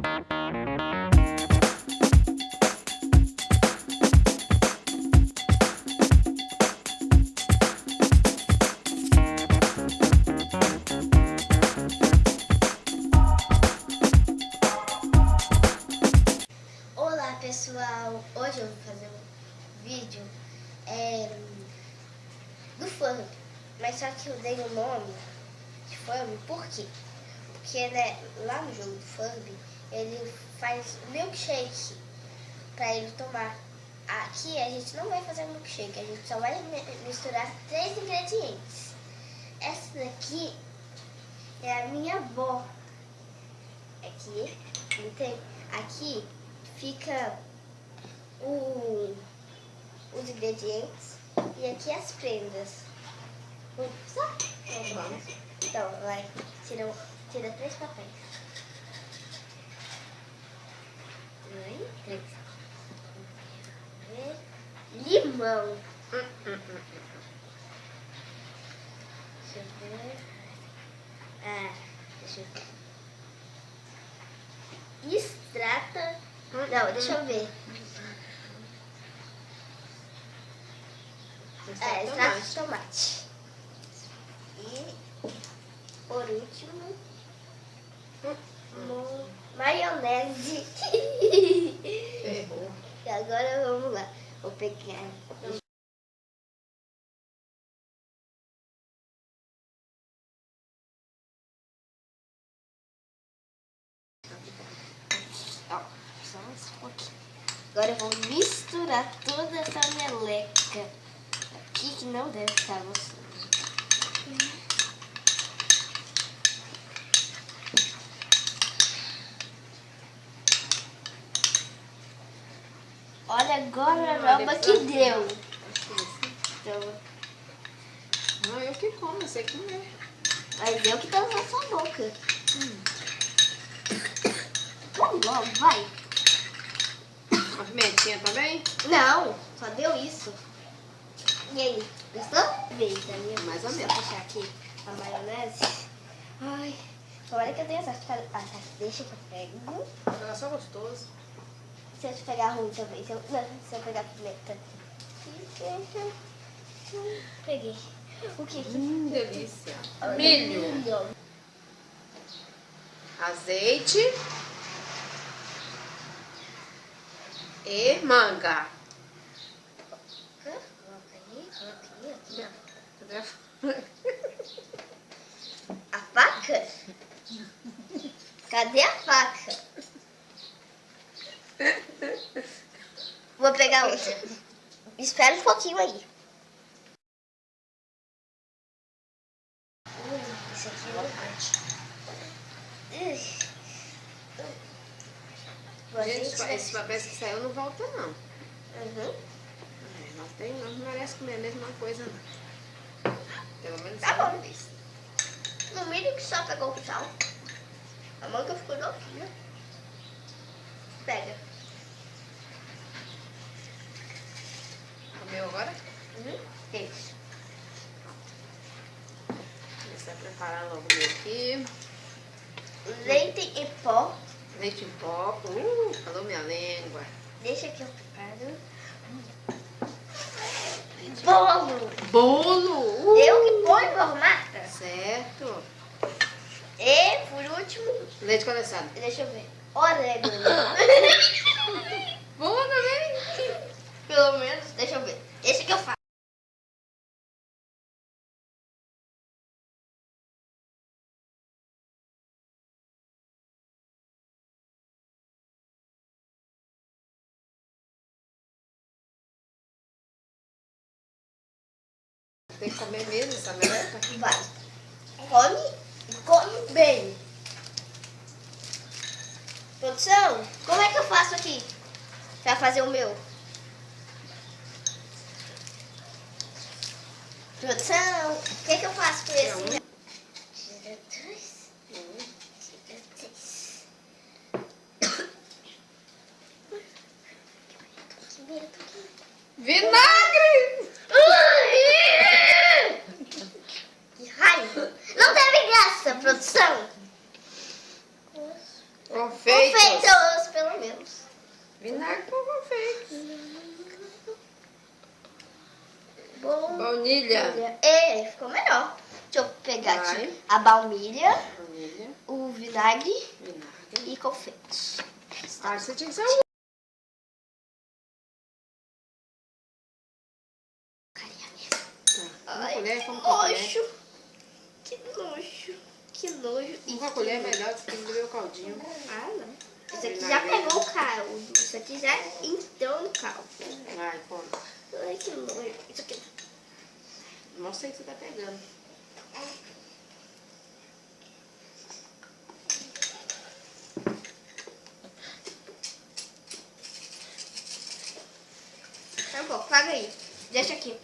Olá pessoal, hoje eu vou fazer um vídeo do Furby, mas só que eu dei o nome de Furby por quê? Porque né, lá no jogo do Furby ele faz milkshake para ele tomar. Aqui a gente não vai fazer milkshake, a gente só vai misturar 3 ingredientes. Essa daqui é a minha avó. Aqui, tem, aqui fica os ingredientes e aqui as prendas. Só? Então, vai, tira 3 papéis. 3. Limão. Deixa eu ver. Deixa eu ver. Extrata. Não, deixa eu ver. Extrato de tomate. E, por último, maionese. Errou. E agora vamos lá. Vou pegar. Só um pouquinho. Agora eu vou misturar toda essa meleca aqui que não deve ficar gostoso. Olha agora a aroma que deu. Não, eu que como, você que não é. Mas eu que tô na sua boca. Vamos logo, vai. A pimentinha também? Não, só deu isso. E aí, gostou? Veio da minha. Mais ou Só menos. puxar aqui a maionese. Ai, tomara que eu tenha sorte. Tá, deixa que eu pego. Ela é só gostoso. Se eu te pegar ruim também. Se eu pegar pimenta. Peguei. O que? Delícia. Milho. Azeite. E manga. A faca? Cadê a faca? Vou pegar outra. Espera um pouquinho aí. Isso aqui não pode. Gente, esse papel que saiu não volta, não. Uhum. Não merece comer a mesma coisa, não. Pelo menos Tá uma bom. vez. No mínimo que só pegou o sal. A manga ficou novinha. Pega. Comeu agora? Isso. Começar a preparar logo o meu aqui. Leite em pó. Leite em pó. Falou minha língua. Deixa que eu preparo. Bolo. Bolo! Eu que ponho formata. Certo. E, por último, Leite condensado. deixa eu ver. Orégano. Boa também. Pelo menos, deixa eu ver. Esse que eu faço. Tem que comer mesmo essa meleca. Vai. Come bem. Produção, como é que eu faço aqui? Pra fazer o meu? Produção, o que eu faço com esse? Tira 2. Tira 3. Vinagre! Que raiva! Não teve graça, produção! Confeito. Então, pelo menos. Vinagre com confeito. Bom. Baunilha. É, ficou melhor. Deixa eu pegar Vai. aqui a baunilha, Baunilha. o vinagre Vinagre. e confeite. Ah, você tinha que ser um... Uma Ai, colher, que como com a colher. nojo. Que nojo. Que nojo. Com a colher é melhor, você tem que beber o caldinho. Ah, não. Isso aqui já pegou o caldo. Isso aqui já entrou no caldo. Vai, come. Ai, que nojo. Isso aqui. Mostra aí que você tá pegando. Tá bom, paga aí. Deixa aqui.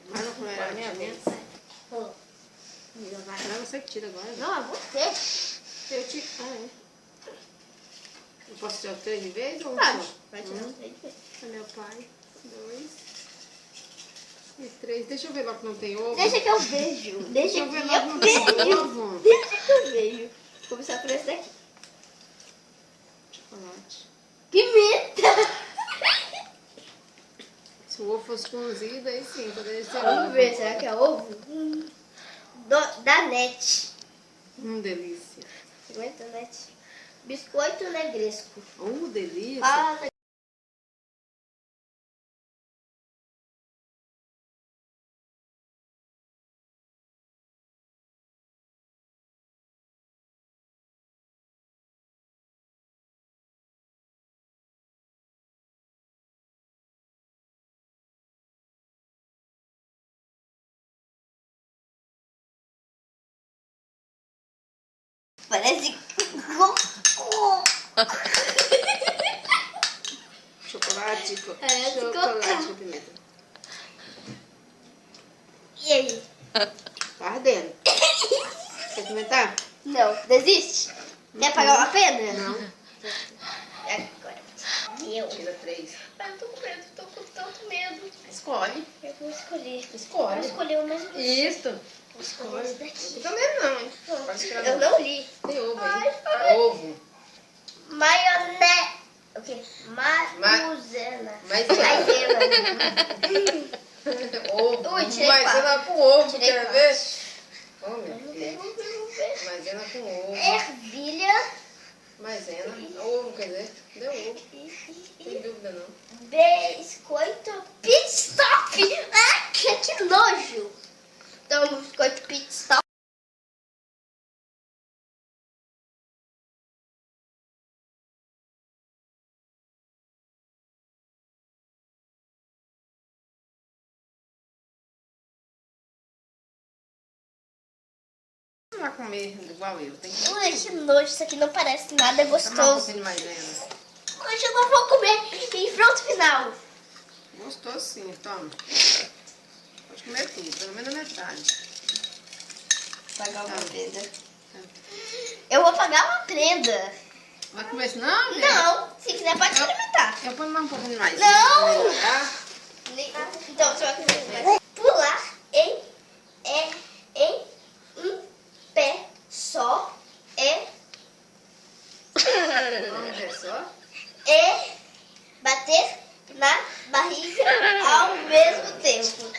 Vai na colher, é minha vez. Ó. Não, vai. Não é você que tira agora. Não, é você. Eu te... Ah, é. Eu posso tirar 3 de vez ou um Pode. só? Vai tirar os três. É meu pai. 2 e 3. Deixa eu ver logo que não tem ovo. Deixa que eu vejo. Deixa eu que ver eu logo que não tem vejo. ovo. Deixa que eu vejo. Vou começar por esse daqui. Chocolate. Pimenta. Se o ovo fosse cozido, aí sim, poderia ser Vamos ovo. ver, será que é ovo? Da NET. Delícia. Pimenta NET. Biscoito negresco. Delícia. Ah, parece cocô. Chocolate. Parece Chocolate cocô. com pimenta. E aí? Tá ardendo. Quer experimentar? Não, desiste? Quer pagar uma pena? Não. Agora. Eu. Tira 3. Ai, eu tô com medo, tô com tanto medo. Escolhe. Eu vou escolher. Escolhe. Vou escolher o mesmo. Isso. Vou escolher esse Não daqui. tô vendo não, hein? Pode tirar Eu não. não li. Tem ovo Ai, aí. ai. Ovo. Maionese. O quê? Maizena. Maisena. Ovo. Ui, tirei Maisena com ovo, Tirei quer quatro. ver? Oh, meu Vamos ver, Deus. vamos ver, vamos ver. Maisena com ovo. Ervilha. Maisena. Ovo, quer dizer? Deu ovo. Não tem dúvida não. Biscoito pit stop. Ah, que nojo. Então, biscoito pit stop. Não vai comer igual eu. Tem que Ai, que nojo. Isso aqui não parece nada tomar um gostoso. pouquinho de maisena. Hoje eu não vou comer. E pronto, final. Gostoso sim, toma. Pode comer tudo, pelo menos a metade. Pagar uma Tá. prenda. Eu vou pagar uma prenda. Vai comer isso não, filha? Não, se quiser pode experimentar. Eu vou mais um pouquinho mais. Não! Tá? Então, você vai comer. Pular em um pé só Vamos ver só. e bater na barriga ao mesmo tempo.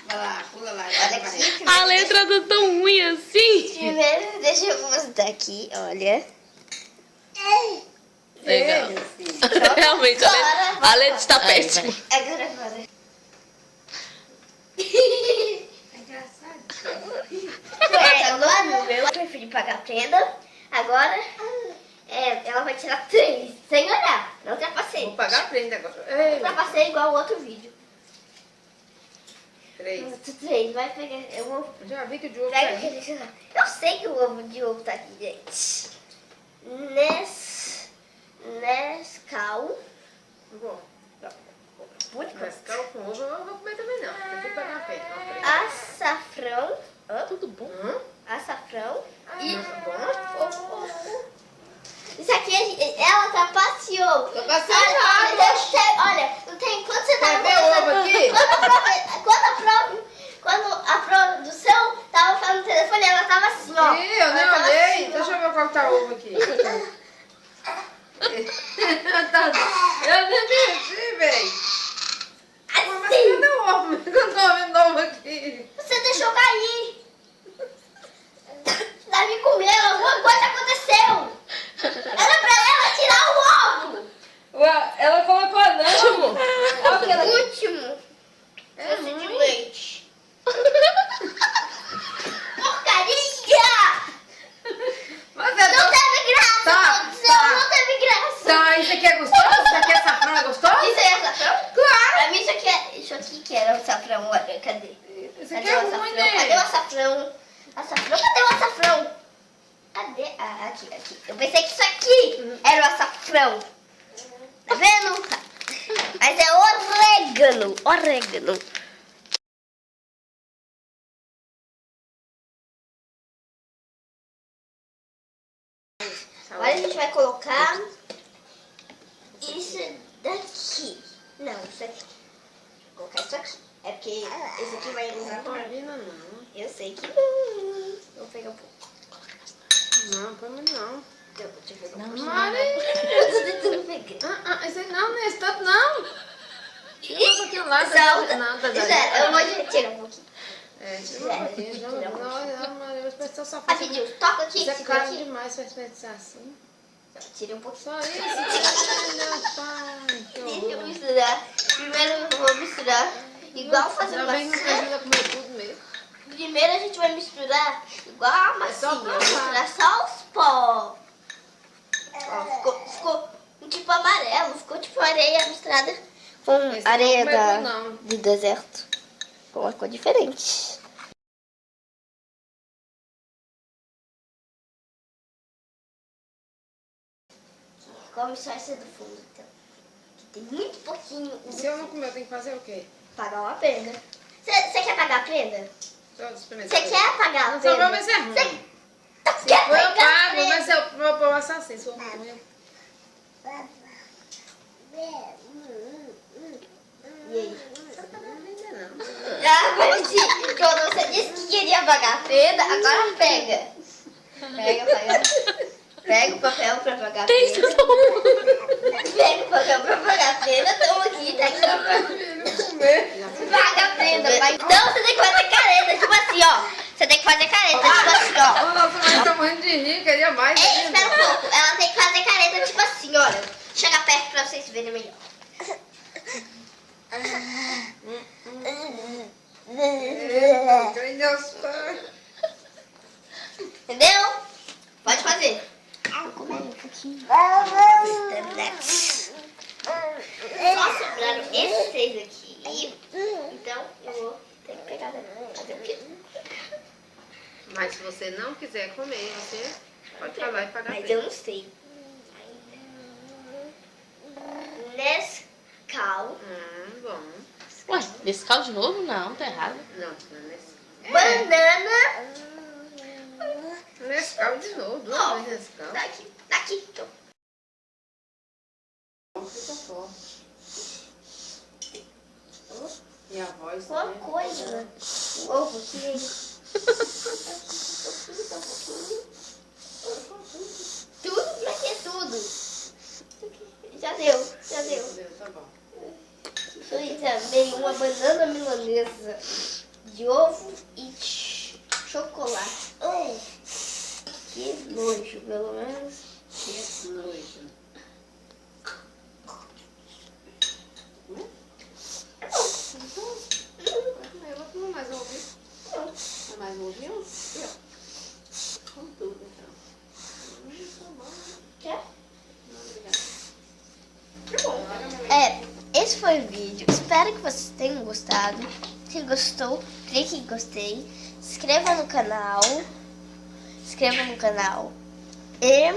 Vai lá, pula lá. Olha vai. aqui. A letra tá tão ruim assim. Primeiro, deixa eu mostrar aqui, olha. Legal. Então, Realmente, a letra está vai. péssima. Agora. É engraçado. Agora, eu preferi pagar a prenda. Agora, ela vai tirar 3, sem olhar. Não ultrapassei. Vou pagar a prenda agora. Ei, Ultrapassei igual o outro vídeo. 3. 3, vai pegar. Eu vou. Já vi que o de ovo tá Pega aí. aquele celular. Eu sei que o ovo de ovo tá aqui, gente. Nescau. Bom, Único. Nescau com ovo eu não vou comer também não. Eu fui pagar a prenda. Açafrão. Tudo bom? Açafrão. E Nossa, bom. isso aqui, ela trapaceou. Trapaceou Olha, nada. olha, não tem. Quando você Quer tava ver ovo aqui? Quando a produção tava falando no telefone, ela tava assim, ó. Ih, eu Ela nem tava olhei. assim, ó. Deixa eu ver qual que tá o ovo aqui. açafrão? Olha, cadê? Esse Cadê aqui o é ruim, açafrão? né? Cadê o açafrão? Açafrão, cadê o açafrão? Cadê? Ah, aqui. Eu pensei que isso aqui era o açafrão. Tá vendo? Mas é orégano. Orégano. Agora a gente vai colocar isso daqui. Não, isso aqui. Vou colocar isso aqui. É porque esse aqui vai usar Não combina, não. Eu sei que não. Vou pegar um pouco. Não, põe muito não. Então, deixa eu pegar um Não, pouco. Mari! Eu tô tentando pegar. Esse não, não é esse tanto não. Coloca aqui ao lado. Solta. Não, tá Eu vou tirar um pouquinho. tira um pouquinho. Não, Maria, vai desperdiçar só Rapidinho, toca aqui. Isso é segura caro aqui. demais pra desperdiçar assim. Tira um pouquinho. Só isso, meu pai. Que Deixa eu horror. misturar. Primeiro eu vou misturar igual fazer Ainda bem que não maçã. precisa comer tudo mesmo. Primeiro a gente vai misturar igual a massinha. só provar. Misturar só os pó. Ó, ficou um tipo amarelo. Ficou tipo areia misturada com Esse areia não é bom, não. do deserto. Com uma cor diferente. Come só esse do fundo, então. Que tem muito pouquinho. Se eu não comer, eu tenho que fazer o quê? Pagar uma prenda. Você quer pagar a prenda? Deixa eu experimentar. Você quer pagar a Não, prenda? só pra ver se é ruim. Você quer Eu pagar a pago, prenda? mas eu vou passar assim, se for ruim. E aí? Não. Ah, Valentim, quando você disse que queria pagar a prenda, agora pega. Pega o papel pra pagar a Tem isso prenda. Pega o papel pra pagar a prenda. Toma aqui, tá aqui. Paga a prenda. Então você tem que fazer careta, tipo assim, ó. Você tem que fazer careta, tipo assim, ó. Nossa, mas tá morrendo de rir, queria mais. Ei, ainda. espera um pouco. Ela tem que fazer careta, tipo assim, olha. Chega perto pra vocês verem melhor. Entendeu? Pode fazer. Vou comer um pouquinho. Só sobraram esses três aqui. Então eu vou ter que pegar fazer o quê? Mas se você não quiser comer, você pode falar e pagar. Mas eu não sei. Nescau. Bom. Ué, nesse caldo de novo? Não, tá errado. Não, não é nesse. Banana. Nescau de novo, duas Ó, vezes Nescau. daqui. Então. Fica forte. E a voz Uma também. coisa. Ovo aqui. Tudo pra que tudo? Já deu. Tá bom. Foi também uma banana milanesa de ovo e chocolate. Oh, que nojo, pelo menos. Que nojo. Eu vou comer mais um ovinho. É mais um ovinho? Com tudo, então. Tá bom. Quer? Não, obrigada. Esse foi o vídeo. Espero que vocês tenham gostado. Se gostou, clique em gostei. Se inscreva no canal. E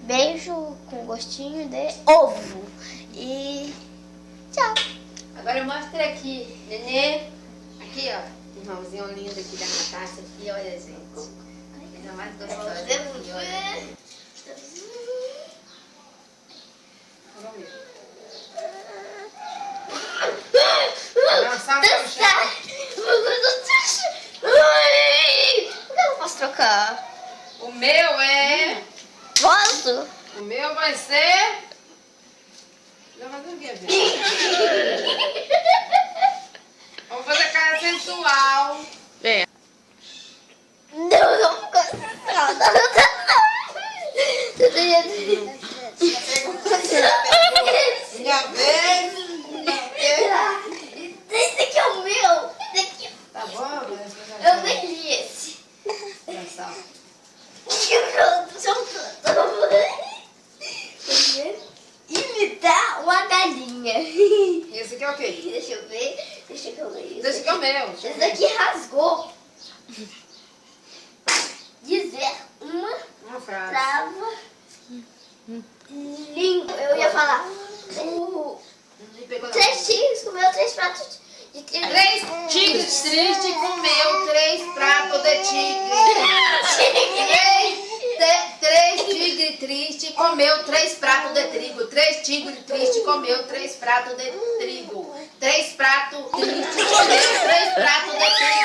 beijo com gostinho de ovo. E tchau. Agora eu mostro aqui, Nenê. Aqui, ó. Irmãozinho lindo aqui da Natácia. Aqui, olha, gente. Coisa mais gostosa. Aqui, olha. Vamos ver. Dançar no chão. Por que eu não posso trocar? O meu é... Posso? O meu vai ser... Vai fazer o quê, gente? Vamos fazer cara sensual. É. Não ficou sensual. Minha vez. Esse aqui é o meu. Esse aqui. Tá bom, Eu nem li esse. Dançar. Imitar uma galinha. Esse aqui é o quê? Deixa eu ver. Deixa que eu leio. Deixa que é o meu. Esse daqui rasgou. Dizer uma frase. trava língua. Eu ia falar. Três tigres comeu 3 pratos de trigo. 3 tigres tristes comeu 3 pratos de tigre. 3 tigres tristes comeu 3 pratos de trigo. 3 tigres tristes comeu 3 pratos de trigo. 3 pratos tristes comeu 3 pratos de trigo.